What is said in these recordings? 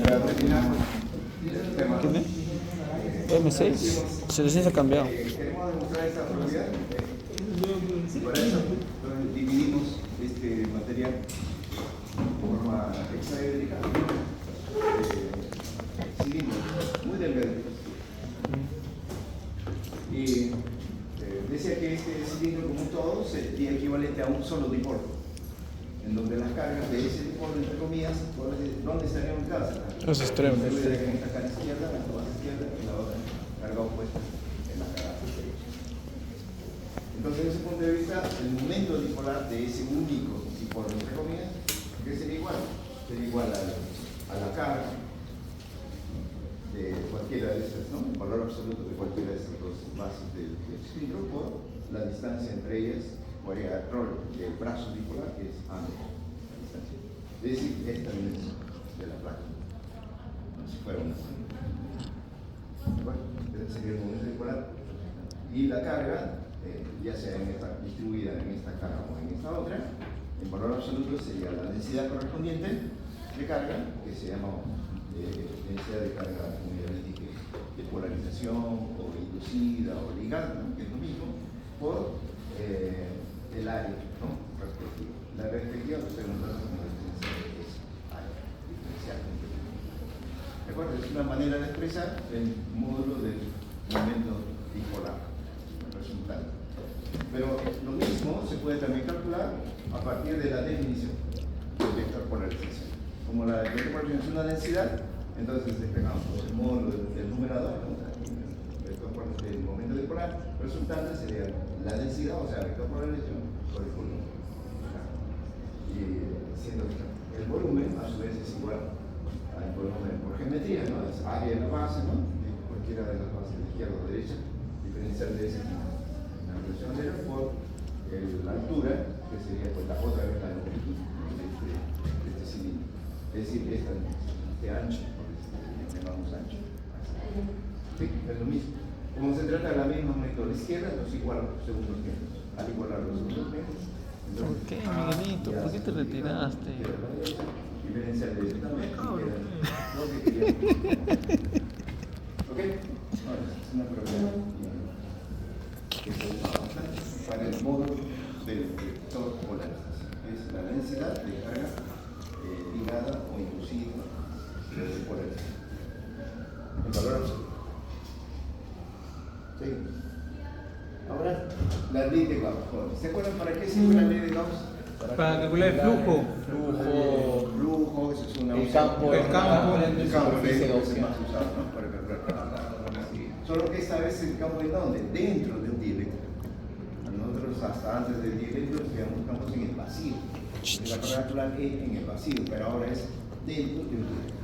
Para terminar el tema, ¿Quién es? M6. Se les ha cambiado. queremos demostrar esta propiedad. Para eso dividimos este material de forma hexaédrica, cilindros muy delgaditos. Y decía que este cilindro como un todo sería equivalente a un solo dipolo, en donde las cargas de ese dipolo, entre comillas, ¿dónde estarían ubicadas? Los extremos. En esta cara izquierda, en la base izquierda, y la otra carga opuesta en la cara derecha. Entonces, desde ese punto de vista, el momento dipolar de ese único dipolo, entre comillas, ¿qué sería igual? Sería igual a la carga de cualquiera de esas, ¿no? El valor absoluto de cualquiera de esas dos bases del cilindro por la distancia entre ellas, por el rol del brazo dipolar, que es A menos. Es decir, esta dimensión de la placa, como si fuera una. Bueno, este sería el momento dipolar. Y la carga, ya sea distribuida en esta carga o en esta otra, el valor absoluto sería la densidad correspondiente de carga, que se llama densidad de carga, como ya les dije, de polarización o inducida o ligada, ¿no? Que es lo mismo, por el área, ¿no? Respectiva. La respectiva lo estoy nombrando como diferencial, es área diferencial. ¿De acuerdo? Es una manera de expresar el módulo del momento dipolar resultante. Pero lo mismo se puede también calcular a partir de la definición del vector polarización. Como la vector polarización es una densidad, entonces despegamos el módulo del numerador, el momento dipolar resultante sería la densidad, o sea, el vector polarización por el volumen. Y siendo que el volumen a su vez es igual al volumen por geometría, ¿no? Es área de la base, ¿no? De cualquiera de las bases, de izquierda o derecha, diferencial de ese tipo. La relación de por la altura, que sería pues, la otra vez la longitud de este cilindro. Es decir, este ancho, porque llamamos ancho. Sí, es lo mismo. Como se trata de la misma magnitud a la izquierda, los igual según los metros. Al igualar los segundos metros. ¿Por qué, Miguelito? ¿Por qué te retiraste? Diferencial de eso también. Lo que quería. ¿Ok? Ahora, es una pregunta que se usa para el módulo del vector polarización. Es la densidad de carga ligada o inducida de polarización. El valor absoluto. ¿Sí? Ahora, la ley de Gauss. ¿Se acuerdan para qué sirve la ley de Gauss? Para calcular el flujo. Flujo, eso es una El campo, el campo de es superficie el gaussiana. más usado, ¿no? Para calcular. Solo que esta vez el campo es ¿dónde? Dentro de un dielectro. Nosotros hasta antes del dielectro teníamos campos en el vacío. La carga natural E en el vacío, pero ahora es dentro de un dielectro.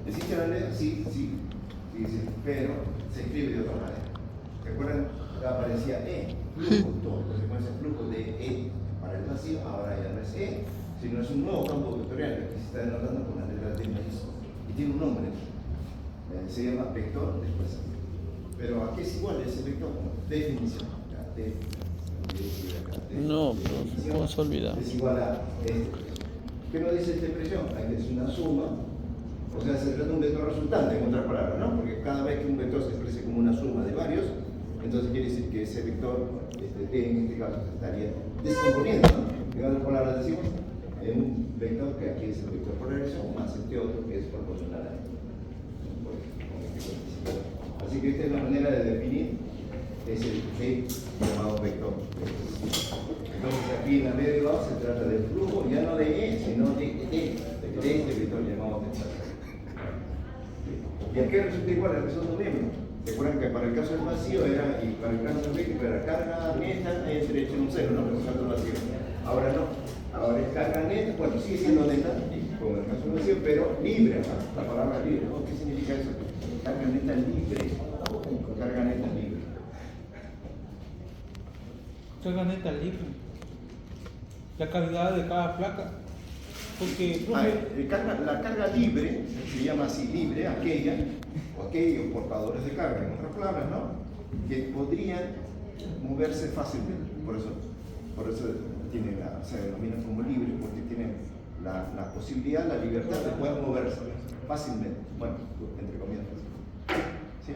¿Existe la ley? Sí, pero se escribe de otra manera. ¿Recuerdan? Aparecía E, flujo, todo, consecuencia flujo de E para el vacío, ahora ya no es E, sino es un nuevo campo vectorial que se está denotando con las letras de maíz y tiene un nombre, se llama vector desplazamiento. Pero ¿a qué es igual ese vector? Definición. No, pero ¿cómo se olvida? Es igual a este. ¿Qué nos dice esta expresión? Aquí es una suma, o sea, se trata de un vector resultante, en otras palabras, ¿no? Porque cada vez que un vector se expresa como una suma de varios, entonces quiere decir que ese vector, T en este caso, se estaría descomponiendo, ¿no? En otras palabras decimos, en un vector que aquí es el vector polarización, más este otro que es proporcional a él. Así que esta es la manera de definir ese G llamado vector. Entonces aquí en la ley de Gauss se trata del flujo, ya no de E, sino de este vector llamado vector. ¿Y a qué resulta igual al segundo miembro? Recuerdan que para el caso del vacío era, y para el caso del vector era carga neta entre un cero, ¿no? Por el vacío. Ahora no, ahora es carga neta, bueno, sigue siendo neta, como en el caso del vacío, pero libre, ¿no? La palabra libre, ¿no? ¿Qué significa eso? Carga neta libre, carga neta libre. Carga neta libre. La cavidad de cada placa. Porque, la carga libre, se llama así libre, aquella o aquellos portadores de carga, en otras palabras, ¿no? Que podrían moverse fácilmente. Por eso se denominan como libres, porque tienen la posibilidad, la libertad de poder moverse fácilmente, bueno, entre comillas. ¿Sí?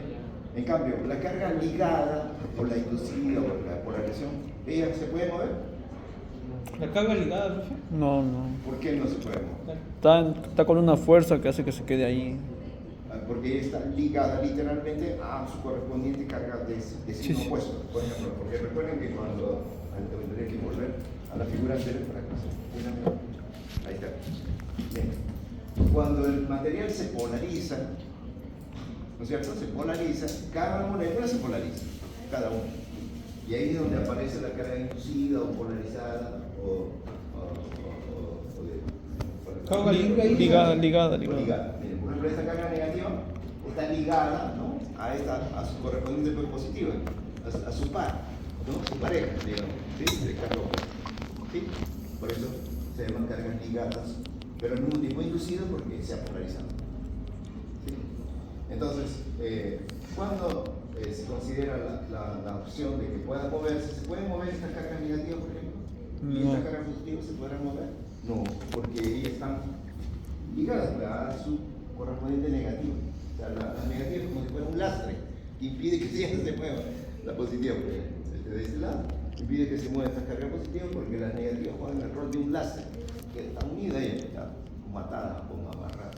En cambio, la carga ligada o la inducida o la polarización, ¿ella se puede mover? La carga ligada, profe. No, no. ¿Por qué no se puede mover? Está con una fuerza que hace que se quede ahí. Porque está ligada literalmente a su correspondiente carga de signo Sí. opuesto, por ejemplo. Porque recuerden que cuando tendría que volver a la figura anterior para que se... Ahí está. Bien. Cuando el material se polariza, ¿no es cierto? Se polariza, cada molécula se polariza, cada una. Y ahí es donde aparece la carga inducida o polarizada Carga libre ahí. Ligada. ligada. Miren, por ejemplo, esta carga negativa está ligada, ¿no? a su correspondiente pues, positiva, a su par, ¿no? Su pareja, digamos, ¿sí? De carga opuesta. ¿Sí? Por eso se llaman cargas ligadas, pero al mismo tiempo inducidas porque se ha polarizado. ¿Sí? Entonces, cuando se considera la opción de que pueda moverse, ¿se pueden mover estas cargas negativas, por ejemplo? ¿Y No. estas cargas positivas se podrán mover? No, porque ellas están ligadas a su correspondiente negativa. O sea, la negativa es como si fuera un lastre que impide que se mueva la positiva, de este lado, impide que se mueva esta carga positiva porque las negativas juegan el rol de un lastre que está unida a ella, está matada o amarrada,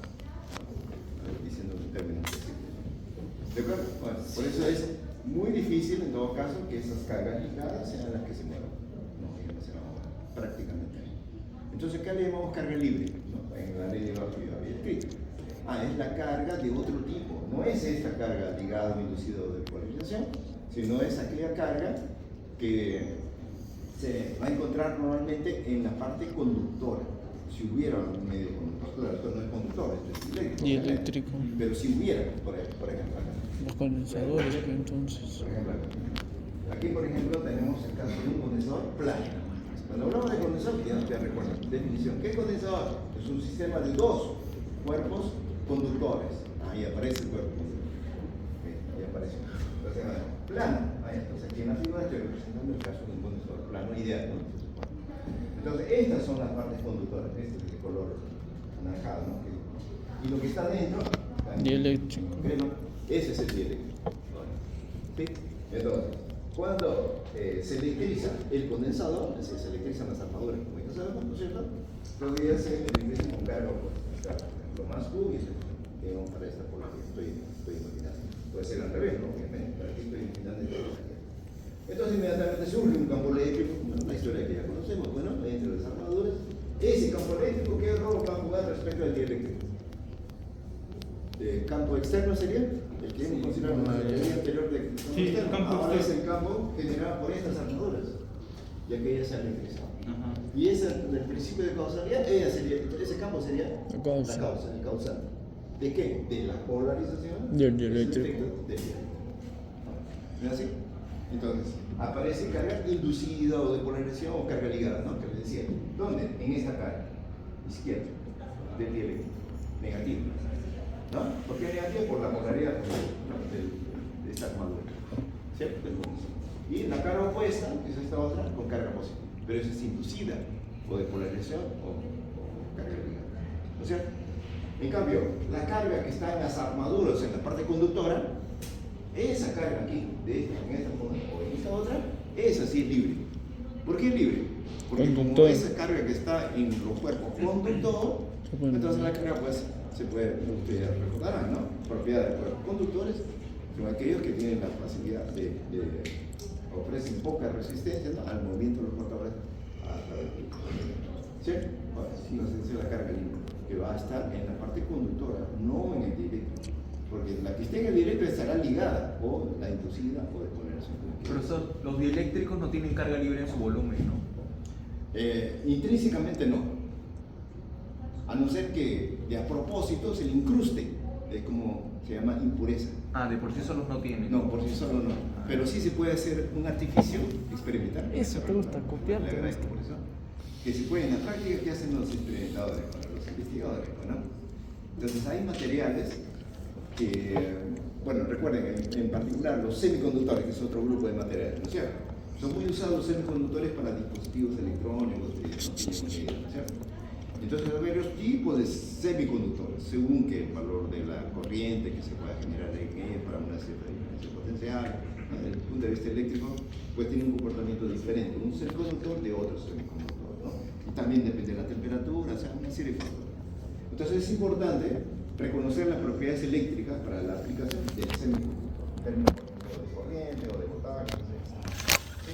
diciendo en términos específicos. ¿De acuerdo? Bueno, por eso es muy difícil en todo caso que esas cargas ligadas sean las que se muevan. No, ellas no se van a mover prácticamente. Entonces acá le llamamos carga libre, ¿no? En la ley de Gauss yo había escrito. Es la carga de otro tipo, no es esta carga ligada o inducida o de polarización, sino es aquella carga que se va a encontrar normalmente en la parte conductora. Si hubiera un medio conductor, esto no es conductor, esto es eléctrico. Y eléctrico. Pero si hubiera, por ejemplo, acá. Los condensadores, entonces. Por ejemplo, aquí, por ejemplo, tenemos el caso de un condensador plano. Cuando hablamos de condensador, ya recuerdan, definición. ¿Qué es condensador? Es un sistema de dos cuerpos conductores. Ahí aparece el cuerpo. Ahí aparece. Entonces, plano. Entonces, aquí en la figura estoy representando el caso de un condensador plano ideal, ¿no? Entonces, estas son las partes conductoras. Este es de color anaranjado, ¿no? Y lo que está dentro, Dieléctrico. ese es el dieléctrico. ¿Sí? Entonces, cuando se electriza el condensador, es decir, se electrizan las armaduras, como ya sabemos, ¿no es cierto? Todavía se electriza con carga opuesta. Lo más Q y digamos para esta polaridad. Estoy imaginando. Puede ser al revés, ¿no? Obviamente, para aquí estoy imaginando el polaridad. Entonces inmediatamente surge un campo eléctrico, una historia que ya conocemos, bueno, entre las armaduras. Ese campo eléctrico, ¿qué rol va a jugar respecto al dieléctrico? ¿El campo externo sería? El que hemos considerado en la teoría anterior de Sí, el campo ahora externo. es el campo generado por estas armaduras, ya que ellas se han electrizado. Y ese, el principio de causalidad, ese campo sería La causa. el causante. ¿De qué? De la polarización Del es el dieléctrico. efecto del dieléctrico. ¿No es así? Entonces, aparece carga inducida o de polarización o carga ligada, ¿no? Que les decía. ¿Dónde? En esta carga izquierda del dieléctrico, negativa. ¿No? ¿Por qué negativa? Por la polaridad, ¿no? de esta armadura. ¿Cierto? Del condensador. Y la carga opuesta, que es esta otra, con carga positiva. Pero esa es inducida, o de polarización, o carga ligada. ¿No es cierto? En cambio, la carga que está en las armaduras, en la parte conductora, esa carga aquí, en esta zona o en esta otra, esa sí es libre. ¿Por qué es libre? Porque Conductor. como esa carga que está en los cuerpos conductor, Se puede entonces la mover. carga pues se puede, ustedes recordarán, ¿no? Propiedad de cuerpos conductores son aquellos que tienen la facilidad ofrecen poca resistencia, ¿no? Al movimiento de los portadores a través del cuerpo. ¿Cierto? Bueno, entonces esa es la carga libre, que va a estar en la parte conductora, no en el directo. Porque la que esté en el directo estará ligada, o la inducida, o de polarización. Profesor, los dieléctricos no tienen carga libre en su volumen, ¿no? Intrínsecamente no. A no ser que de a propósito se le incruste, como se llama impureza. De por sí solos no tienen. No, por sí solo no. Pero sí se puede hacer un artificio experimental. Eso te gusta, copiar, Le te agradezco gusta. por eso. Que se puede en la práctica que hacen los experimentadores, los investigadores, ¿no? Entonces hay materiales que, bueno, recuerden, en particular los semiconductores, que es otro grupo de materiales, ¿no es cierto? Son muy usados los semiconductores para dispositivos electrónicos, ¿no es cierto? Entonces hay varios tipos de semiconductores, según que el valor de la corriente que se pueda generar en él para una cierta diferencia potencial, desde el punto de vista eléctrico, pues tiene un comportamiento diferente, un semiconductor de otro semiconductor, ¿no? Y también depende de la temperatura, o sea, una serie de factores. Entonces es importante reconocer las propiedades eléctricas para la aplicación del semiconductor, en términos, por ejemplo, de corriente o de voltaje, etc. ¿Sí?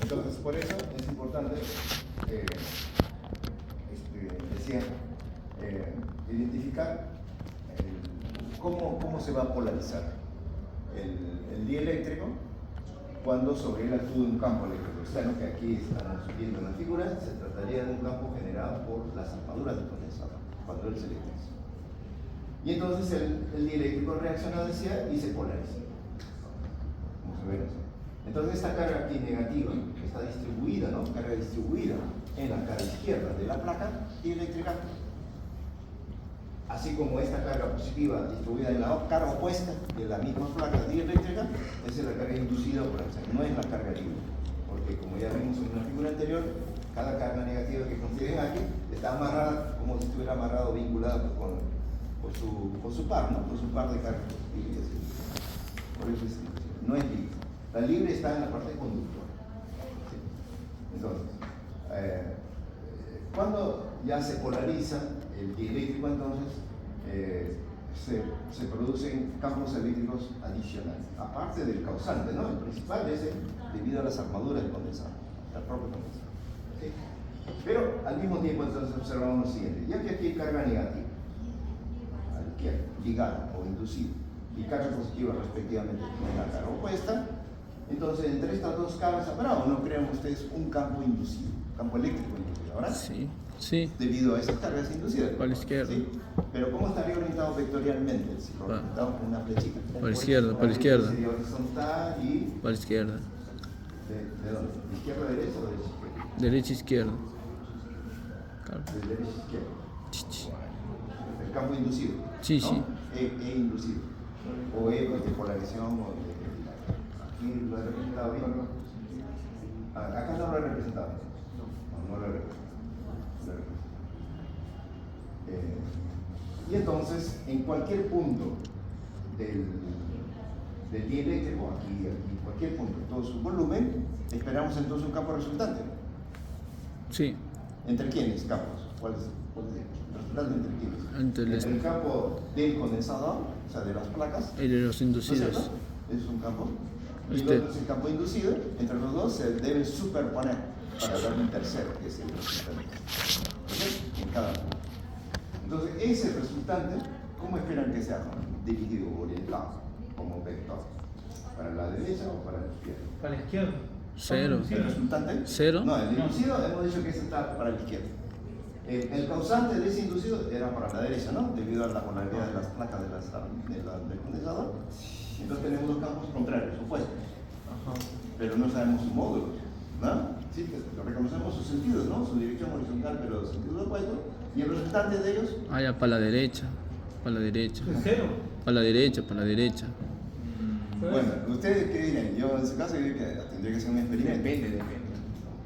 Entonces, por eso es importante decía, identificar cómo se va a polarizar el dieléctrico cuando sobre él actúa un campo eléctrico externo, que aquí estamos viendo en la figura. Se trataría de un campo generado por las armaduras del condensador cuando él se electriza. Y entonces el dieléctrico reacciona hacia y se polariza, como se ve así. Entonces esta carga aquí negativa está distribuida, ¿no? Carga distribuida en la cara izquierda de la placa dieléctrica, así como esta carga positiva distribuida en la cara opuesta de la misma placa dieléctrica. Esa es la carga inducida por el centro, no es la carga libre, porque como ya vimos en una figura anterior, cada carga negativa que consideren aquí está amarrada como si estuviera amarrada o vinculada por su par, ¿no? Por su par de cargas positivas. Por eso no es libre. La libre está en la parte conductora. ¿Sí? Entonces, cuando ya se polariza el dieléctrico, entonces se producen campos eléctricos adicionales, aparte del causante, ¿no? El principal es debido a las armaduras del condensador, al propio condensador. ¿Sí? Pero al mismo tiempo entonces observamos lo siguiente: ya que aquí hay carga negativa a la izquierda, ligada o inducida, y carga positiva respectivamente en la cara opuesta, entonces entre estas dos caras habrá, ¿o no creen ustedes, un campo inducido, campo eléctrico inducido? ¿Ahora? Sí, sí. Debido a esas cargas inducidas. Para la izquierda. ¿Sí? Pero ¿cómo estaría orientado vectorialmente? Si lo orientamos con una flechita. Para la izquierda, para la izquierda. Sería horizontal y... Para la izquierda. ¿De dónde? ¿De izquierda a derecha o de derecha a izquierda? Derecha, izquierda. Claro. De derecha a izquierda. Ch. El campo inducido. Sí, ¿no? sí. E inducido. O E de polarización o de... Aquí lo he representado bien. Acá no lo he representado. No lo he representado. Y entonces, en cualquier punto del dieléctrico, aquí, cualquier punto, todo su volumen, esperamos entonces un campo resultante. Sí. ¿Entre quiénes campos? ¿Cuál es el resultante entre quiénes? Entre el campo del condensador, o sea, de las placas. y de los inducidos. Es un campo. Y el otro es el campo inducido. Entre los dos se deben superponer para dar un tercero, que es el resultante. ¿Okay? En cada punto. Entonces, ese resultante, ¿cómo esperan que sea dirigido o orientado como vector? ¿Para la derecha o para la izquierda? Para la izquierda. Cero. ¿El resultante? Cero. No, el inducido hemos dicho que ese está para la izquierda. El causante de ese inducido era para la derecha, ¿no? Debido a la polaridad de las placas del condensador. Entonces tenemos dos campos contrarios, opuestos. Pero no sabemos su módulo, ¿no? Sí, pues, reconocemos sus sentidos, ¿no? Su dirección horizontal, pero los sentidos opuestos. Y el resultante de ellos... Ah, ya, para la derecha. Para la derecha. ¿Es cero? Para la derecha, para la derecha. Bueno, ¿ustedes qué dirían? Yo en su caso diría que tendría que ser un experimento. Depende.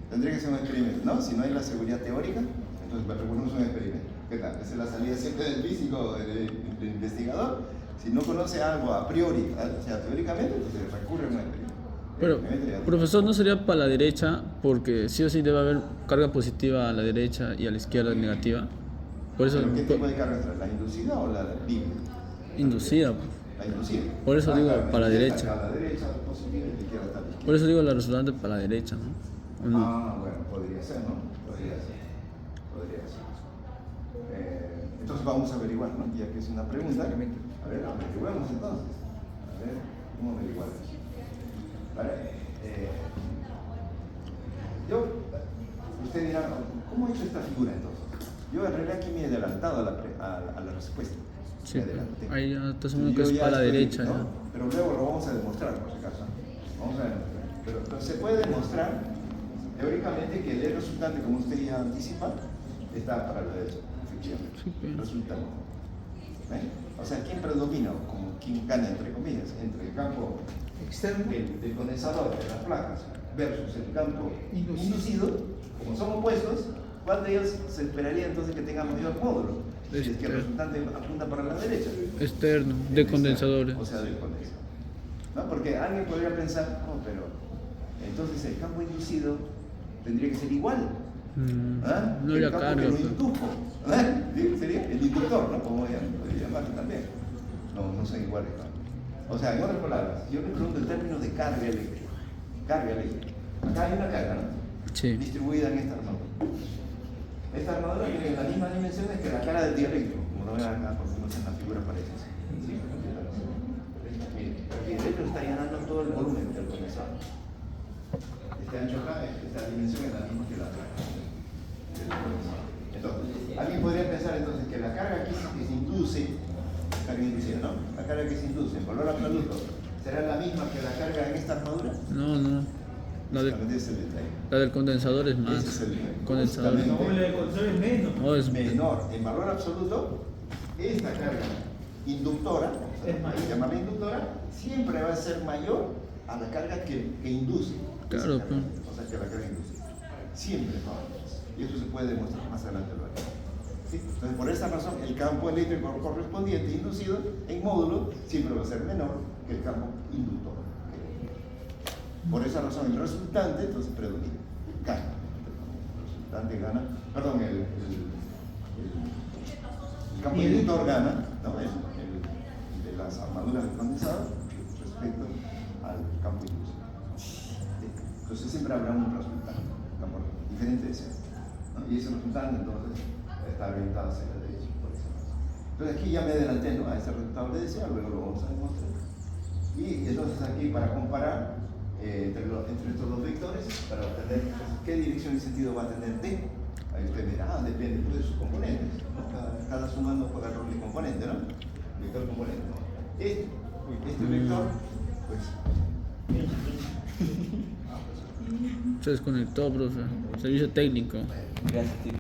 Tendría que ser un experimento, ¿no? Si no hay la seguridad teórica, entonces recurrimos a un experimento. ¿Qué tal? Esa es la salida siempre del físico, del investigador. Si no conoce algo a priori, o sea, teóricamente, entonces recurre a un experimento. Pero, profesor, ¿no sería para la derecha? Porque sí o sí debe haber carga positiva a la derecha y a la izquierda negativa. Por eso, ¿Pero qué tipo de carga entra? ¿La inducida o la libre? inducida. La inducida. Por eso digo, claro, para la izquierda derecha. está a la derecha positiva y la izquierda está a la izquierda. Por eso digo la resultante para la derecha, ¿no? ¿O no? Ah, bueno, podría ser, ¿no? Podría ser. Entonces vamos a averiguar, ¿no? Ya que es una pregunta. A ver, averiguemos entonces. A ver, ¿cómo averiguamos? ¿Vale? Usted dirá, ¿cómo he hecho esta figura entonces? Yo en realidad aquí me he adelantado a la respuesta. Sí, Me adelanté. ahí ya está Y asumiendo yo que es ya para la estoy, derecha, ¿no? ¿no? Pero luego lo vamos a demostrar, por si acaso. Vamos a demostrar. Pero se puede demostrar teóricamente que el resultante, como usted ya anticipa, está para la derecha, efectivamente. Sí, pero... Resultante. O sea, ¿quién predomina? O como quién gana, entre comillas, entre el campo Externo. del condensador de las placas versus el campo Inducido. inducido, como son opuestos, ¿Cuál de ellos se esperaría entonces que tenga mayor módulo? Si es que el Este. resultante apunta para la derecha. Externo, de condensadores. O sea, del condensador. ¿No? Porque alguien podría pensar, no, pero entonces el campo inducido tendría que ser igual. ¿Ah? No el la campo carga. que lo Pues. indujo. ¿Ah? ¿Sí? Sería el inductor, ¿no? Como podría llamarlo también. No son iguales, ¿no? O sea, en otras palabras, yo le pregunto en términos de carga eléctrica. Carga eléctrica. Acá hay una carga, ¿no? Sí. Distribuida en esta armadura. Esta armadura tiene las mismas dimensiones que la cara del dieléctrico, como lo ven acá, por ejemplo, en la figura parece. ¿Sí? Miren, aquí dentro está llenando todo el volumen del condensador. Este ancho acá, esta dimensión es la misma que la cara del condensador. Entonces, alguien podría pensar entonces que la carga aquí que se induce, carga inducida, ¿no? La carga que se induce en valor absoluto, ¿será la misma que la carga en esta armadura? No. La Ese es el detalle. del condensador es más. Ese es el Condensador. justamente. No, el control es menos. No, es Menor en valor absoluto, esta carga inductora, o sea, Es mayor. llamarla inductora, siempre va a ser mayor a la carga que induce. Claro, Esa carga, pues. o sea, que la carga induce. Siempre va a haber. Y eso se puede demostrar más adelante luego. ¿Sí? Entonces, por esa razón, el campo eléctrico correspondiente inducido en módulo siempre va a ser menor que el campo inductor. Por esa razón, el resultante entonces predomina, gana. El resultante gana, perdón, el campo ¿Y el- inductor gana, ¿no? El de las armaduras del condensador respecto al campo inductor. ¿Sí? Entonces siempre habrá un resultante, un campo diferente de ese, ¿no? Y ese resultante entonces está orientado hacia la derecha, por esa razón. Entonces aquí ya me adelanté, ¿no? A ese resultado le decía, luego lo vamos a demostrar. Y entonces aquí para comparar entre estos dos vectores, para obtener qué dirección y sentido va a tener T. Ahí usted dirá, depende pues, de sus componentes, ¿no? Cada sumando juega el rol de componente, ¿no? Vector componente. Este vector, pues. Se desconectó, profe. Servicio técnico. Gracias, tío.